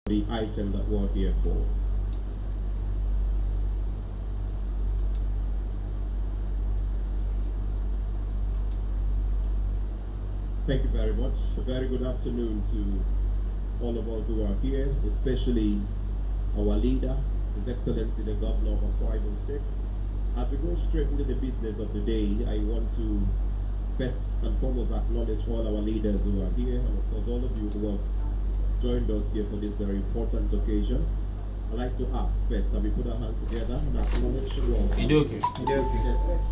the item that we're here for. Thank you very much. A very good afternoon to all of us who are here, especially our leader, His Excellency the Governor of Akwa Ibom State. As we go straight into the business of the day, I want to first and foremost acknowledge all our leaders who are here, and of course all of you who have joined us here for this very important occasion. I'd like to ask first that we put our hands together and acknowledge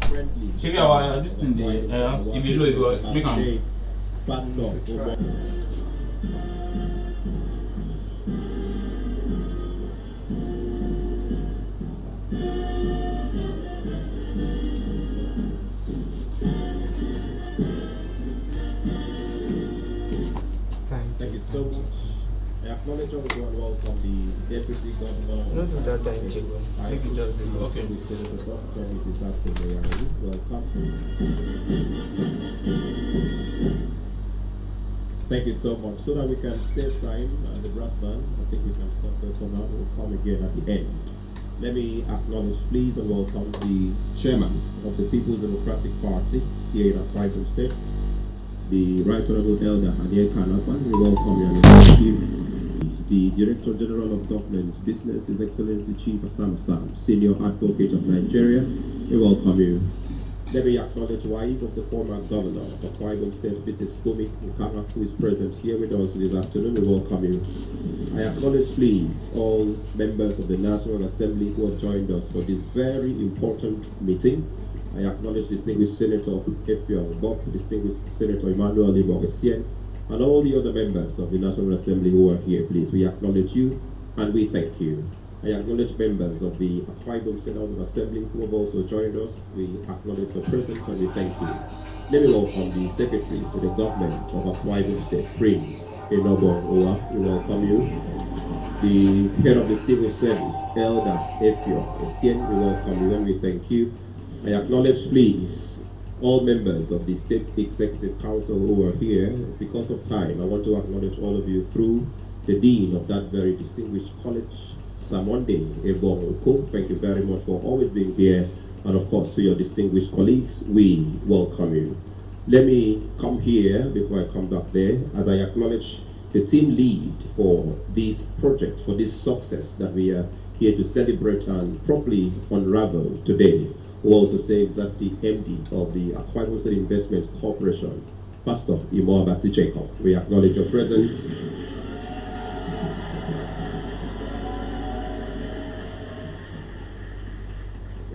friendly. Maybe our this thing if you look, make a Pastor. Thank you so much. I acknowledge everyone. Welcome the Deputy Governor. Not do that time, Chigo. Make it just be okay. Senator Dr. Mrs. After welcome. Thank you so much. So that we can save time and the brass band, I think we can stop there for now. We'll come again at the end. Let me acknowledge, please, and welcome the Chairman of the People's Democratic Party here in Akwa Ibom State, the Right Honorable Elder Aniel Kanapan. We welcome you and thank you. The Director General of Government Business, His Excellency Chief Assam Assam, Senior Advocate of Nigeria. We welcome you. Let me acknowledge wife of the former Governor of Akwa Ibom State, Mrs. Fumi Nkanga, who is present here with us this afternoon. We welcome you. I acknowledge, please, all members of the National Assembly who have joined us for this very important meeting. I acknowledge distinguished Senator Effiong Bob, distinguished Senator Emmanuel Libogesien, and all the other members of the National Assembly who are here, please. We acknowledge you and we thank you. I acknowledge members of the Akwa Ibom State House of Assembly who have also joined us. We acknowledge your presence and we thank you. Let me welcome the Secretary to the Government of Akwa Ibom State, Prince Enobong Owa. We welcome you. The Head of the Civil Service, Elder Effiong Esien, we welcome you and we thank you. I acknowledge, please, all members of the State Executive Council who are here. Because of time, I want to acknowledge all of you through the Dean of that very distinguished college, Samonde Ebong Oko. Thank you very much for always being here. And of course, to your distinguished colleagues, we welcome you. Let me come here before I come back there, as I acknowledge the team lead for this project, for this success that we are here to celebrate and properly unravel today. Who also says that's the MD of the Akwa Ibom State Investment Corporation, Pastor Imo Abasi Jacob. We acknowledge your presence.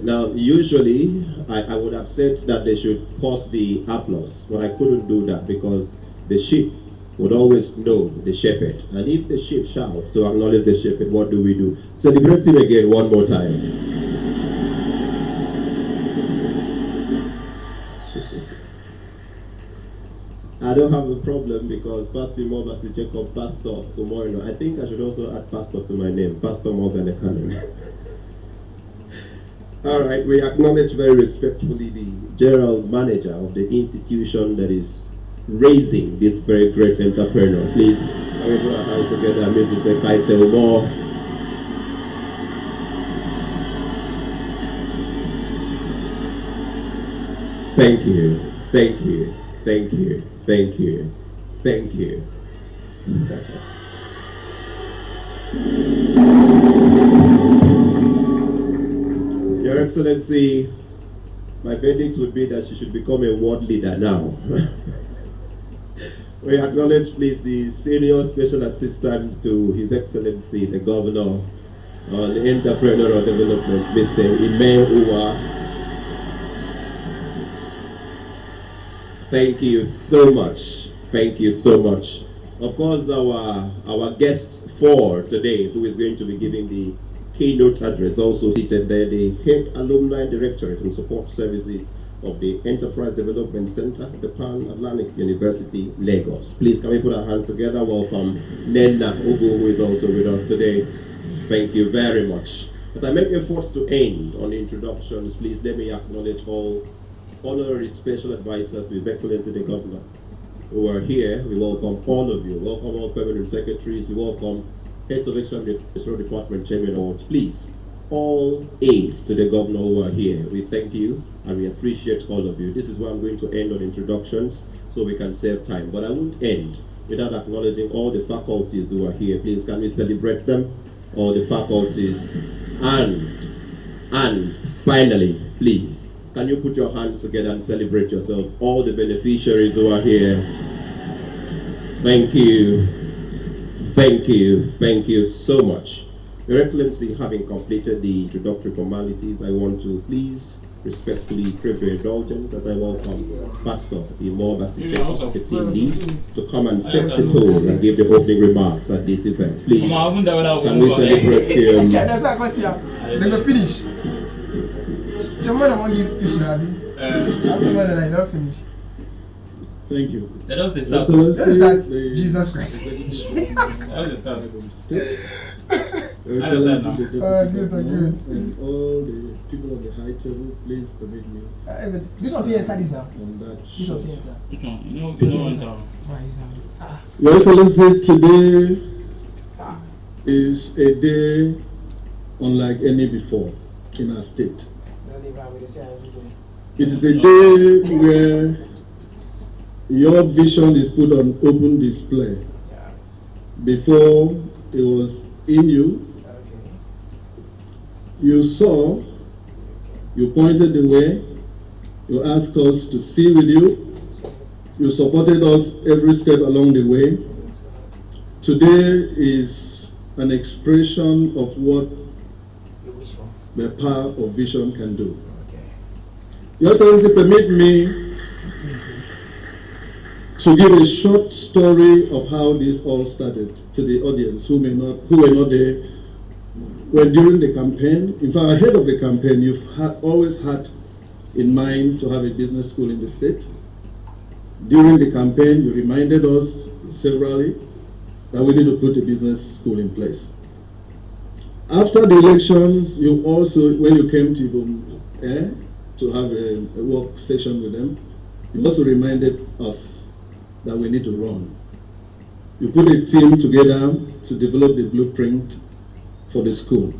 Now, usually, I would have said that they should pause the applause, but I couldn't do that because the sheep would always know the shepherd. And if the sheep shout to acknowledge the shepherd, what do we do? Celebrate him again one more time. I don't have a problem because Pastor Mobasi Jacob, Pastor Umorino. I think I should also add Pastor to my name, Pastor Morgan Ekanen. All right, we acknowledge very respectfully the General Manager of the institution that is raising these very great entrepreneurs. Please, can we put our hands together, Mrs. Ekaitel Moore. Thank you, thank you, thank you. Thank you. Thank you. Your Excellency, my verdict would be that she should become a world leader now. We acknowledge, please, the Senior Special Assistant to His Excellency, the Governor on Entrepreneurial Development, Mr. Ime Uwa. Thank you so much. Thank you so much. Of course, our guest for today, who is going to be giving the keynote address, also seated there, the Head Alumni Directorate and Support Services of the Enterprise Development Center, the Pan Atlantic University, Lagos. Please, can we put our hands together? Welcome Nena Ugu, who is also with us today. Thank you very much. As I make efforts to end on the introductions, please let me acknowledge all honorary special advisors to His Excellency the Governor who are here. We welcome all of you. Welcome all permanent secretaries. We welcome heads of external department, chairman awards, please. All aides to the governor who are here, we thank you and we appreciate all of you. This is where I'm going to end on introductions so we can save time. But I won't end without acknowledging all the faculties who are here. Please, can we celebrate them? All the faculties. And finally, please, can you put your hands together and celebrate yourselves? All the beneficiaries who are here. Thank you. Thank you. Thank you so much. Your Excellency, having completed the introductory formalities, I want to please respectfully crave your indulgence as I welcome Pastor Imo Basichek, the team lead, to come and set the tone and give the opening remarks at this event. Please, can we celebrate him? Yeah, that's a question. Then go finish. Someone I want to give speech now. After I don't finish. Thank you. That was the start. Jesus Christ. That was the start. Excellency, the Good. and all the people on the high table, please permit me This one here, this now. on that This short. one here. Which one? You know, Your Excellency, today is a day unlike any before in our state. It is a day where your vision is put on open display. Before it was in you, you saw, you pointed the way, you asked us to see with you, you supported us every step along the way. Today is an expression of what the power of vision can do. Your Excellency, permit me to give a short story of how this all started to the audience who were not there when during the campaign. In fact, ahead of the campaign, you've always had in mind to have a business school in the state. During the campaign, you reminded us severally that we need to put a business school in place. After the elections, you also, when you came to Ibom to have a work session with them, you also reminded us that we need to run. You put a team together to develop the blueprint for the school.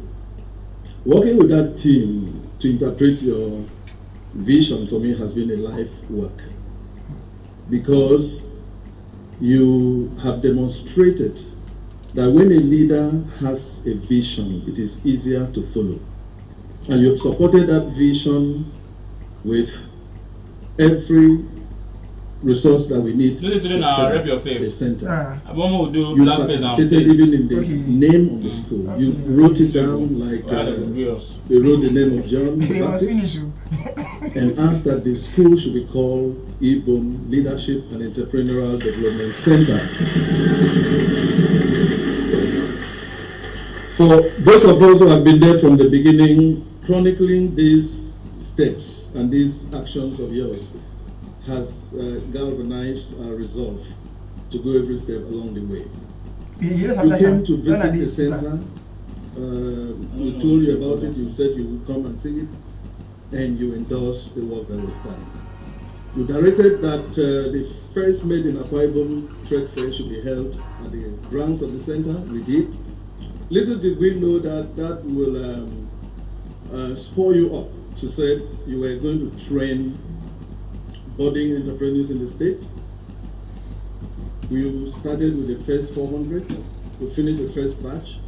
Working with that team to interpret your vision for me has been a life work, because you have demonstrated that when a leader has a vision, it is easier to follow. And you've supported that vision with every resource that we need to set up a center. You participated even in the name of the school. You wrote it down like they wrote the name of John the Baptist and asked that the school should be called Ibom Leadership and Entrepreneurial Development Center. For those of us who have been there from the beginning, chronicling these steps and these actions of yours has galvanized our resolve to go every step along the way. You came to visit the center, we told you about it, you said you would come and see it, and you endorsed the work that was done. You directed that the first Made in Akwa Ibom trade fair should be held at the grounds of the center. We did. Little did we know that that will spur you up to say you were going to train budding entrepreneurs in the state. We started with the first 400. We finished the first batch.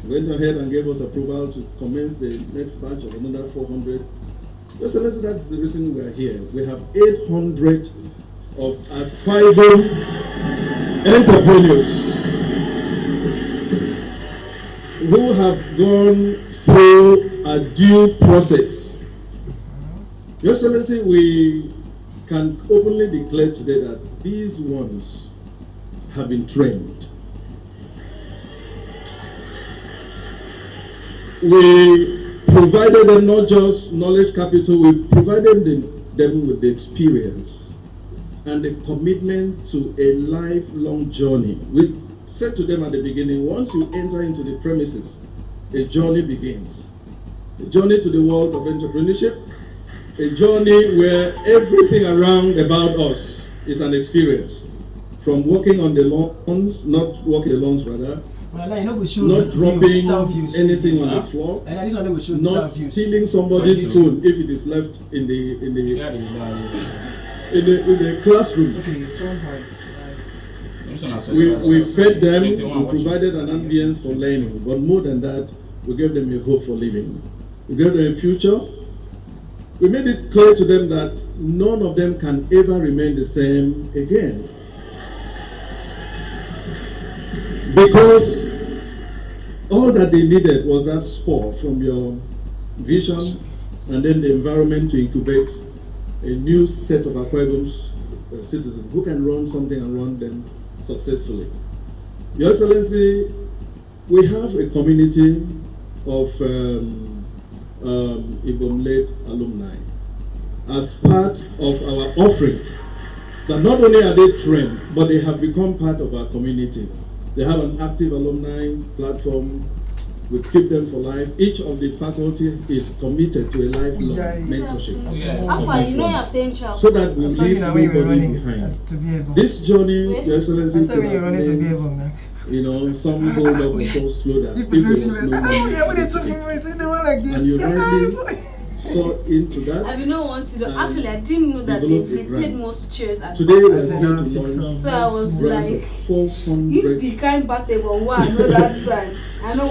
Went ahead and gave us approval to commence the next batch of another 400. Your Excellency, that is the reason we are here. We have 800 of tribal entrepreneurs who have gone through a due process. Your Excellency, we can openly declare today that these ones have been trained. We provided them not just knowledge capital, we provided them with the experience and the commitment to a lifelong journey. We said to them at the beginning, once you enter into the premises, a journey begins. A journey to the world of entrepreneurship, a journey where everything around about us is an experience. From walking on the lawns, not walking the lawns rather, not dropping anything on the floor, not stealing somebody's phone if it is left in the classroom. We fed them, we provided an ambience for learning, but more than that, we gave them a hope for living. We gave them a future. We made it clear to them that none of them can ever remain the same again. Because all that they needed was that spur from your vision and then the environment to incubate a new set of Akwa Ibom's citizens who can run something and run them successfully. Your Excellency, we have a community of Ibom-led alumni as part of our offering, that not only are they trained, but they have become part of our community. They have an active alumni platform. We keep them for life. Each of the faculty is committed to a lifelong mentorship. So that we leave nobody behind. This journey, Your Excellency, could have meant, some hold up and so slow that if there was no money, and you rightly saw into that. Actually, I didn't know that they paid most chairs at today we are going to launch so I was like, 400. if the kind back they were one, I know that time. I know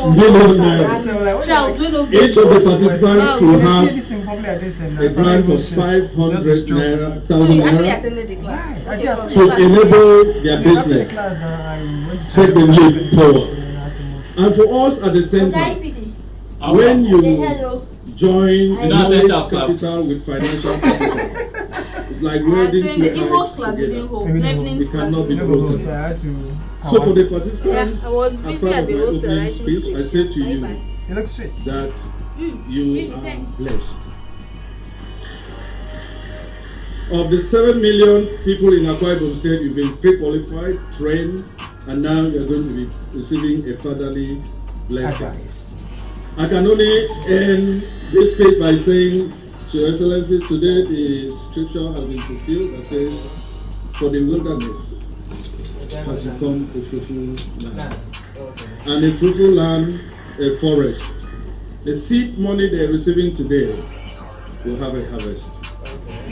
what Charles, each of the participants will have a grant of 500 Naira, thousand actually Naira attended the class. to enable their business take the leap forward. And for us at the center, when you join knowledge capital with financial capital, it's like welding two pipes together. It cannot be broken. So for the participants, as part of my opening speech, I say to you that you are blessed. Of the 7 million people in Akwa Ibom State, you've been pre-qualified, trained, and now you're going to be receiving a fatherly blessing. I can only end this speech by saying, Your Excellency, today the scripture has been fulfilled that says, for the wilderness has become a fruitful land. And a fruitful land, a forest. The seed money they're receiving today will have a harvest.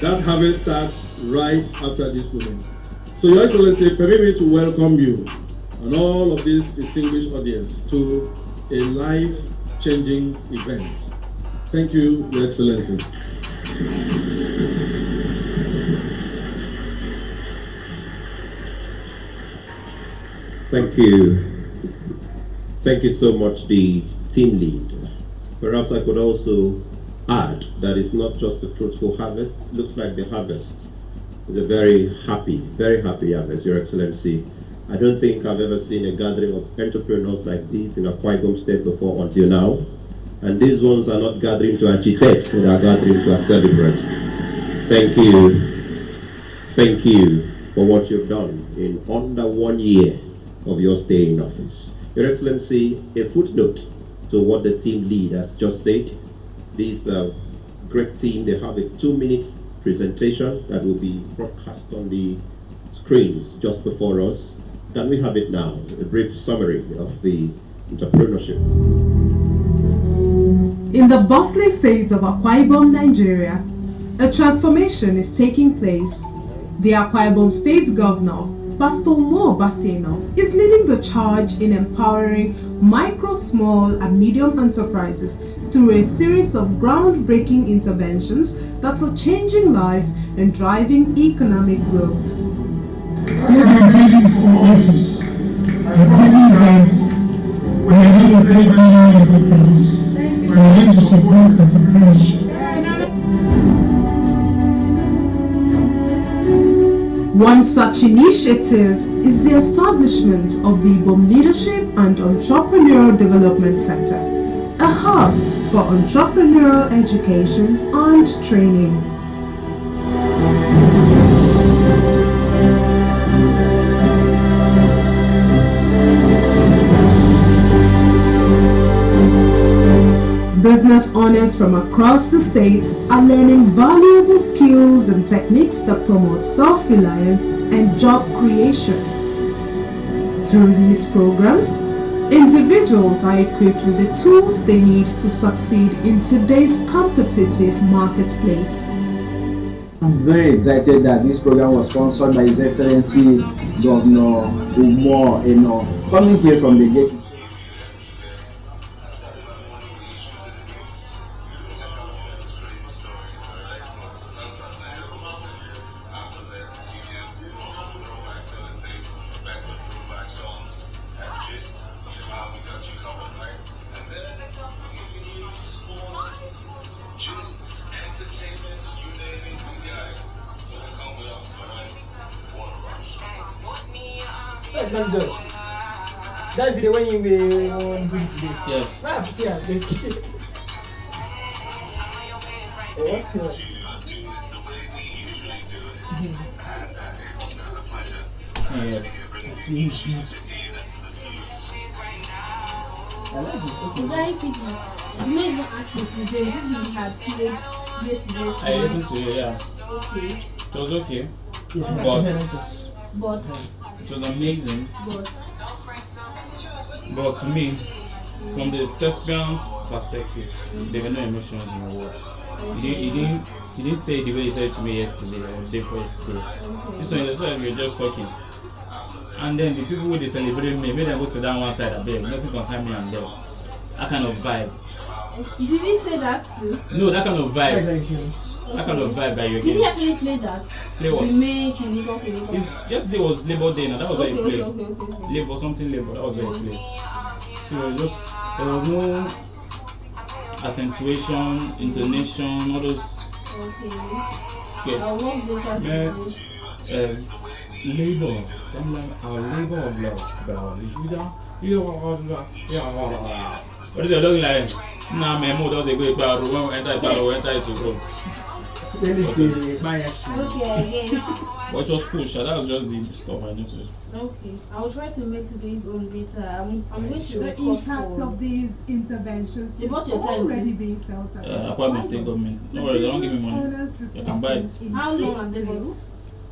That harvest starts right after this moment. So Your Excellency, permit me to welcome you and all of this distinguished audience to a life-changing event. Thank you, Your Excellency. Thank you. Thank you so much, the team lead. Perhaps I could also add that it's not just a fruitful harvest. It looks like the harvest is a very happy harvest, Your Excellency. I don't think I've ever seen a gathering of entrepreneurs like this in Akwa Ibom State before until now. And these ones are not gathering to agitate, they are gathering to celebrate. Thank you. Thank you for what you've done in under 1 year of your stay in office. Your Excellency, a footnote to what the team lead has just said. This great team, they have a 2-minute presentation that will be broadcast on the screens just before us. Can we have it now? A brief summary of the entrepreneurship. In the bustling state of Akwa Ibom, Nigeria, a transformation is taking place. The Akwa Ibom State Governor, Pastor Mo Basino, is leading the charge in empowering micro, small, and medium enterprises through a series of groundbreaking interventions that are changing lives and driving economic growth. As I've been reading for all this, I promise that we are doing very, very wonderful things. We are going to support entrepreneurship. One such initiative is the establishment of the Ibom Leadership and Entrepreneurial Development Center, a hub for entrepreneurial education and training. Business owners from across the state are learning valuable skills and techniques that promote self-reliance and job creation. Through these programs, Individuals are equipped with the tools they need to succeed in today's competitive marketplace. I'm very excited that this program was sponsored by His Excellency Governor Umar, coming here from the gate. That's Master George. That video when you were on video today. Yes. I have to see her. What's your? Yeah. It's really big. I like it. Okay. Guy Piggy, did not even ask Mr. James if he had played yesterday's I listened to it, yeah. Okay. It was okay. Yeah. But It was amazing. but But to me, from the thespian's perspective, there were no emotions in the words. He didn't say it the way he said it to me yesterday or the day before yesterday. This one is we were just talking. And then the people who they celebrate me, made them go sit down one side of them. Nothing concern me and them. That kind of vibe. did he say that too? No, that kind of vibe. Exactly. That kind of vibe that you're Did he getting. actually play that? Play what? The May Kiniko. Yesterday was Labor Day now. That was how he played. Okay. Labor, something Labor. That was how he played. So it was just, there was no accentuation, intonation, all those. Okay. Yes. I'll walk closer to you. Labor, something like our labor of love. What is it looking like? Nah, my mother does a good crowd. When we enter it to grow. Reality, bias. Okay, I guess. But it was cool, that was just the stuff I noticed. Okay, I will try to make today's own better. I'm going to The record impact for. of these interventions is About your time, already too. being felt at this Appointment take government. No worries, they don't give me money. You can buy it. How long have they got?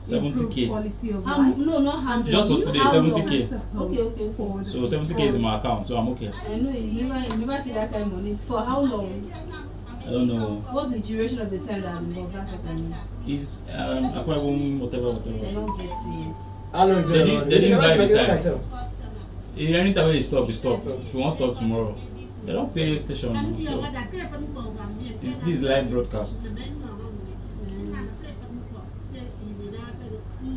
70k. Quality of No, not 100. Just for today, How long? 70k. Okay. So 70k is in my account, so I'm okay. I know it's never see that kind of money. It's for how long? I don't know. What's the duration of the time that I'm involved? That's what I mean. It's Aquarium, whatever. I don't get it. How long They didn't buy the time. time. Anytime when you stop, you stop. If you want to stop tomorrow, they don't say station. So this is live broadcast.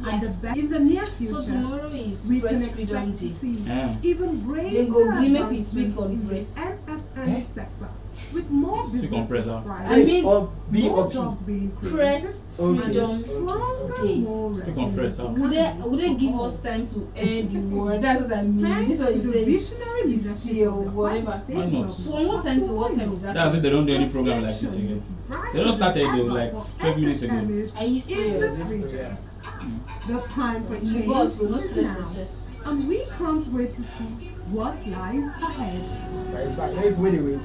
And in the near So future, tomorrow is we can Press expect Freedom to Day. see Yeah. even They greater go green make we speak advancements on in the press. MSME sector, with more Speak on businesses press, huh? I thriving, mean, Or B more or P. jobs being created, Press Okay. Freedom stronger, Day. more Speak on press, huh? resilient. Would they give us time to end the war? That's what I mean. Thanks This to one the is saying visionary it's leadership still of the whatever. Kwara State Why not? government, From what time to what time is that? That's if they don't do any program like this again. They don't start it like 12 minutes ago. Are you In this serious? region, the time for change Boss, will not is stress now, yourself. and we can't wait to see what lies ahead. Right, it's back. Wait.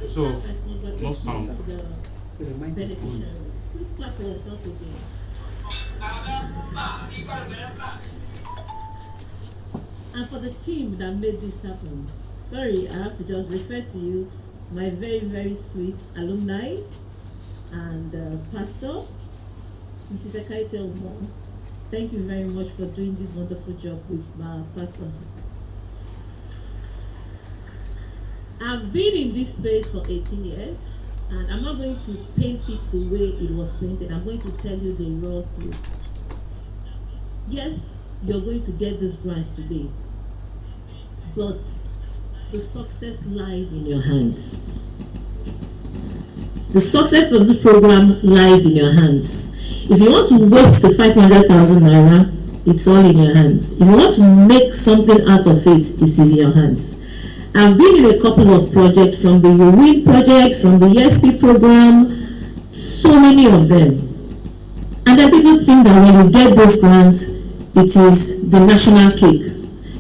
So, no sound. So the mic is Beneficiaries. Please clap for yourself again. And for the team that made this happen, sorry, I have to just refer to you, my very, very sweet alumni and pastor, Mrs. Ekaite Omo. Thank you very much for doing this wonderful job with my pastor. I've been in this space for 18 years, and I'm not going to paint it the way it was painted. I'm going to tell you the raw truth. Yes, you're going to get this grant today, but the success lies in your hands. The success of this program lies in your hands. If you want to waste the 500,000 Naira, it's all in your hands. If you want to make something out of it, it is in your hands. I've been in a couple of projects, from the UWIN project, from the ESP program, so many of them. And then people think that when you get those grants, it is the national cake,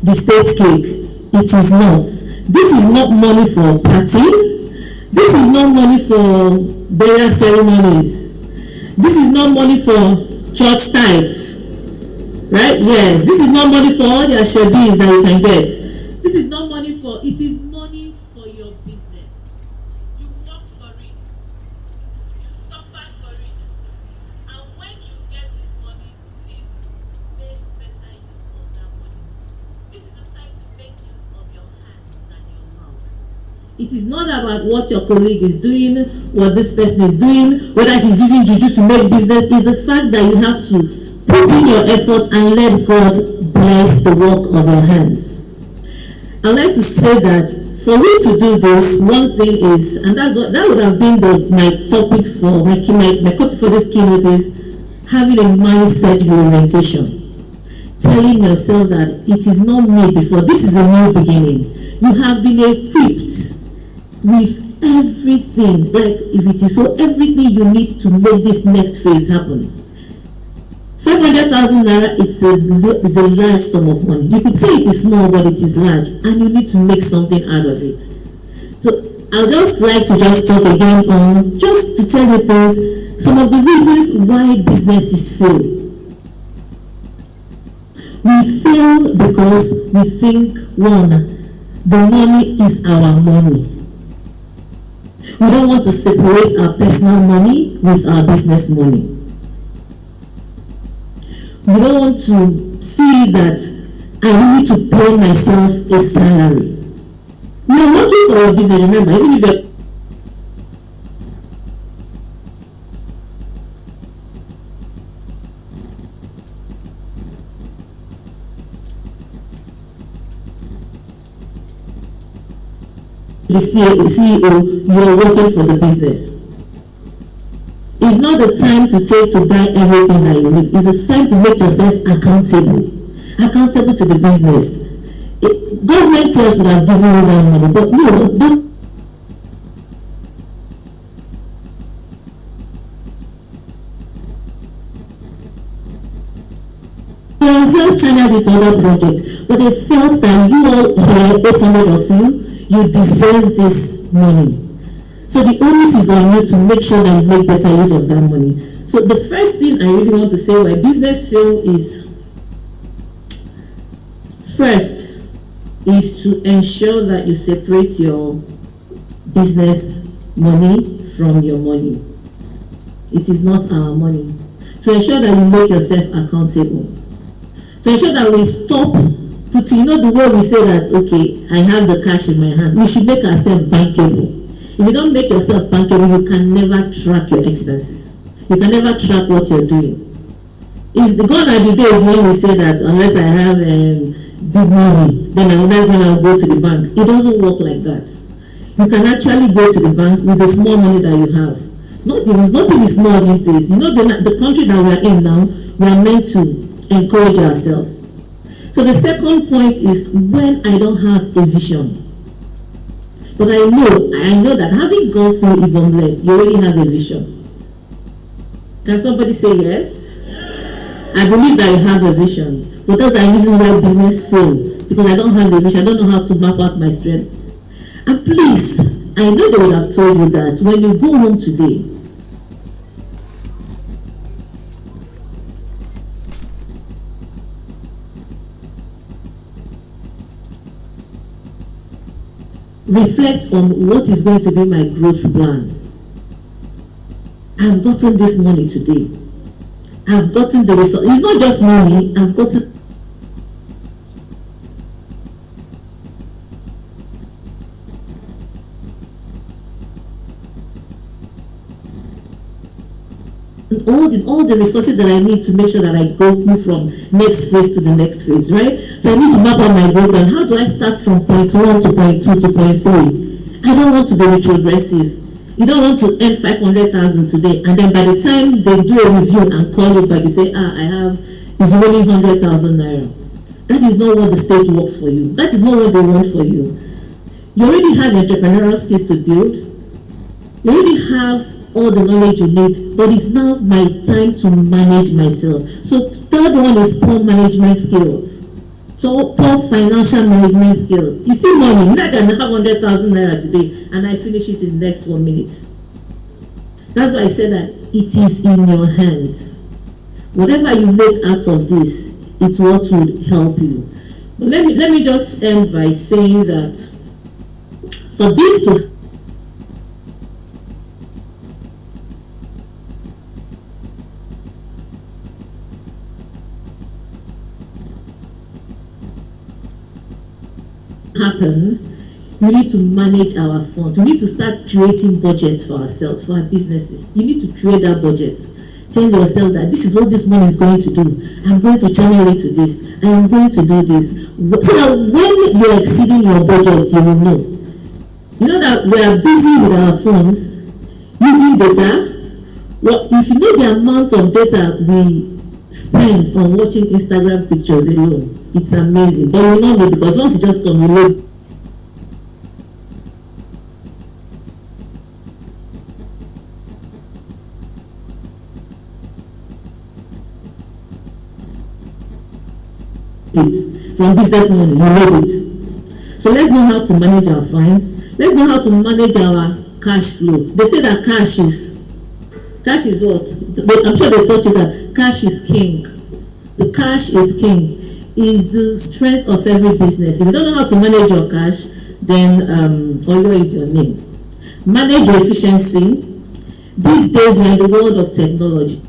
the state cake. It is not. This is not money for party. This is not money for burial ceremonies. This is not money for church tithes. Right? Yes. This is not money for all the ashebis that you can get. This is not money for, it is money for your business. You worked for it. You suffered for it. And when you get this money, please make better use of that money. This is the time to make use of your hands than your mouth. It is not about what your colleague is doing, what this person is doing, whether she's using juju to make business. It's the fact that you have to put in your effort and let God bless the work of your hands. I'd like to say that for me to do this, one thing is, and that would have been my topic for my topic for this keynote, is having a mindset reorientation. Telling yourself that it is not me before, this is a new beginning. You have been equipped with everything, like if it is so, everything you need to make this next phase happen. 500,000 Naira, it's a large sum of money. You could say it is small, but it is large, and you need to make something out of it. So I'd just like to talk again on, just to tell you things, some of the reasons why businesses fail. We fail because we think, one, the money is our money. We don't want to separate our personal money with our business money. We don't want to see that I need to pay myself a salary. We are working for our business, remember, even if you're the CEO, you're working for the business. It's not the time to buy everything that you need. It's the time to make yourself accountable to the business. Government tells would have given you that money, but no, don't. Themselves channeled it to other projects, but they felt that you all here, 800 of you deserve this money. So the onus is on you to make sure that you make better use of that money. So the first thing I really want to say why business fail is, first, is to ensure that you separate your business money from your money. It is not our money. To ensure that you make yourself accountable. To ensure that we stop putting, you know the way we say that, okay, I have the cash in my hand, we should make ourselves bankable. If you don't make yourself bankable, you can never track your expenses. You can never track what you're doing. It's gone are the days when we say that unless I have big money, then that's when I'll go to the bank. It doesn't work like that. You can actually go to the bank with the small money that you have. Nothing is small these days. You know, the country that we are in now, we are meant to encourage ourselves. So the second point is when I don't have a vision. But I know that having gone through Ibomlet, you already have a vision. Can somebody say yes? I believe that you have a vision. But those are reasons why business fail. Because I don't have a vision. I don't know how to map out my strength. And please, I I know they would have told you that when you go home today, reflect on what is going to be my growth plan. I've gotten this money today. I've gotten the result. It's not just money, I've gotten all the resources that I need to make sure that I go from next phase to the next phase, right? So I need to map out my program. How do I start from point 1 to point 2 to point 3? I don't want to be retrogressive. You don't want to earn 500,000 today, and then by the time they do a review and call you back, you say, it's only 100,000 naira. That is not what the state works for you. That is not what they want for you. You already have entrepreneurial skills to build. You already have all the knowledge you need, but it's now my time to manage myself. So third one is poor management skills. So poor financial management skills. You see money, not that I have 100,000 naira today and I finish it in the next 1 minute. That's why I said that it is in your hands. Whatever you make out of this, it's what will help you. But let me just end by saying that for this to happen, we need to manage our funds. We need to start creating budgets for ourselves, for our businesses. You need to create that budget. Tell yourself that this is what this money is going to do. I'm going to channel it to this. I am going to do this. So that when you're exceeding your budget, you will know. You know that we are busy with our phones, using data. Well, if you know the amount of data we spend on watching Instagram pictures alone, it's amazing. But you know, because once you just come, you load it from business money, you load it. So let's know how to manage our funds. Let's know how to manage our cash flow. They say that cash is what? I'm sure they taught you that cash is king. The cash is king. Is the strength of every business. If you don't know how to manage your cash, then Oyo is your name. Manage your efficiency. These days we're in the world of technology.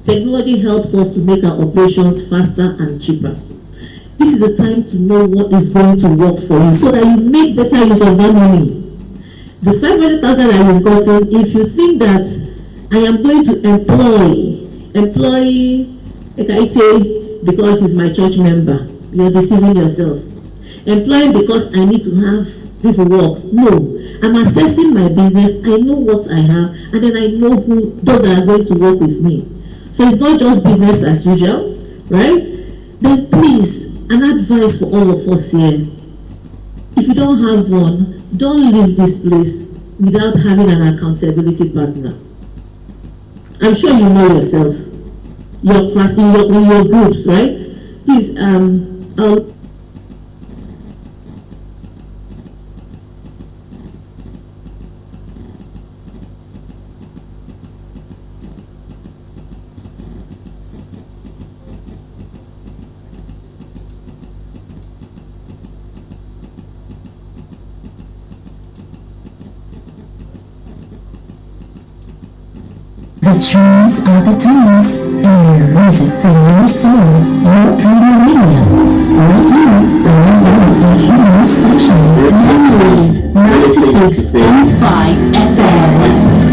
Technology helps us to make our operations faster and cheaper. This is the time to know what is going to work for you so that you make better use of that money. The 500,000 that you've gotten, if you think that I am going to employ Ekaite because she's my church member, you're deceiving yourself. Employing because I need to have people work. No, I'm assessing my business. I know what I have, and then I know who those that are going to work with me. So it's not just business as usual, right? Then please, an advice for all of us here. If you don't have one, don't leave this place without having an accountability partner. I'm sure you know yourselves, your class, in your groups, right? Please, The tunes are the tunes, and the music for your soul. 400Million. Right here, on the Human Station. 96.5 FM.